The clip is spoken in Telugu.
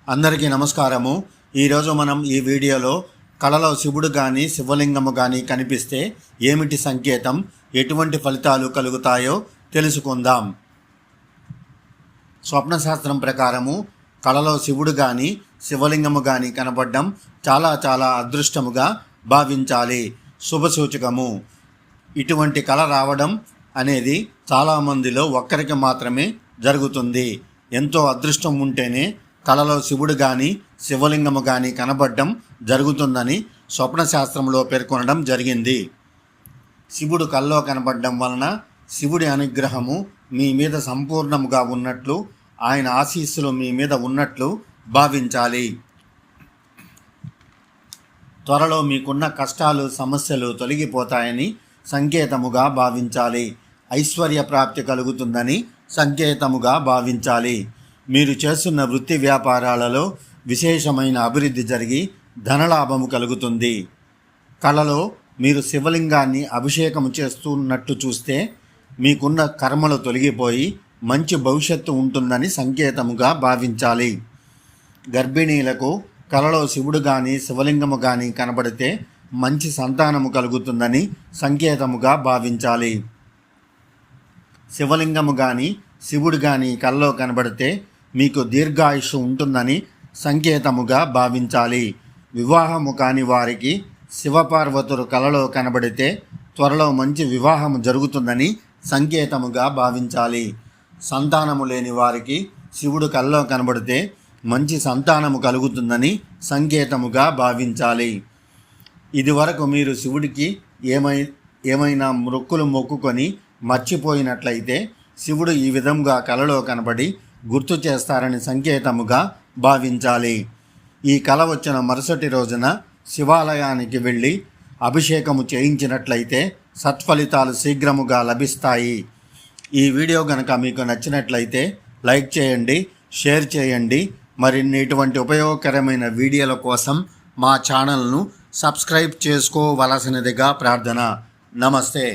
అందరికీ నమస్కారము। ఈరోజు మనం ఈ వీడియోలో కళలో శివుడు కానీ శివలింగము కానీ కనిపిస్తే ఏమిటి సంకేతం, ఎటువంటి ఫలితాలు కలుగుతాయో తెలుసుకుందాం। స్వప్నశాస్త్రం ప్రకారము కళలో శివుడు కానీ శివలింగము కానీ కనబడడం చాలా అదృష్టముగా భావించాలి, శుభసూచకము। ఇటువంటి కళ రావడం అనేది చాలామందిలో ఒక్కరికి మాత్రమే జరుగుతుంది। ఎంతో అదృష్టం ఉంటేనే కళలో శివుడు కానీ శివలింగము కానీ కనబడడం జరుగుతుందని స్వప్నశాస్త్రంలో పేర్కొనడం జరిగింది। శివుడు కల్లో కనబడడం వలన శివుడి అనుగ్రహము మీ మీద సంపూర్ణముగా ఉన్నట్లు, ఆయన ఆశీస్సులు మీ మీద ఉన్నట్లు భావించాలి। త్వరలో మీకున్న కష్టాలు సమస్యలు తొలగిపోతాయని సంకేతముగా భావించాలి। ఐశ్వర్య ప్రాప్తి కలుగుతుందని సంకేతముగా భావించాలి। మీరు చేస్తున్న వృత్తి వ్యాపారాలలో విశేషమైన అభివృద్ధి జరిగి ధనలాభము కలుగుతుంది। కళలో మీరు శివలింగాన్ని అభిషేకం చేస్తున్నట్టు చూస్తే మీకున్న కర్మలు తొలగిపోయి మంచి భవిష్యత్తు ఉంటుందని సంకేతముగా భావించాలి। గర్భిణీలకు కళలో శివుడు కానీ శివలింగము కానీ కనబడితే మంచి సంతానము కలుగుతుందని సంకేతముగా భావించాలి। శివలింగము కానీ శివుడు కానీ కల్లో కనబడితే మీకు దీర్ఘాయుష్ ఉంటుందని సంకేతముగా భావించాలి। వివాహము కాని వారికి శివపార్వతులు కలలో కనబడితే త్వరలో మంచి వివాహము జరుగుతుందని సంకేతముగా భావించాలి। సంతానము లేని వారికి శివుడు కల్లో కనబడితే మంచి సంతానము కలుగుతుందని సంకేతముగా భావించాలి। ఇదివరకు మీరు శివుడికి ఏమైనా మొక్కులు మొక్కుకొని మర్చిపోయినట్లయితే శివుడు ఈ విధంగా కలలో కనబడి గుర్తు చేస్తారని సంకేతముగా భావించాలి। ఈ కల వచ్చిన మరుసటి రోజున శివాలయానికి వెళ్ళి అభిషేకము చేయించినట్లయితే సత్ఫలితాలు శీఘ్రముగా లభిస్తాయి। ఈ వీడియో గనక మీకు నచ్చినట్లయితే లైక్ చేయండి, షేర్ చేయండి। మరిన్ని ఇటువంటి ఉపయోగకరమైన వీడియోల కోసం మా ఛానల్ను సబ్స్క్రైబ్ చేసుకోవలసినదిగా ప్రార్థన। నమస్తే।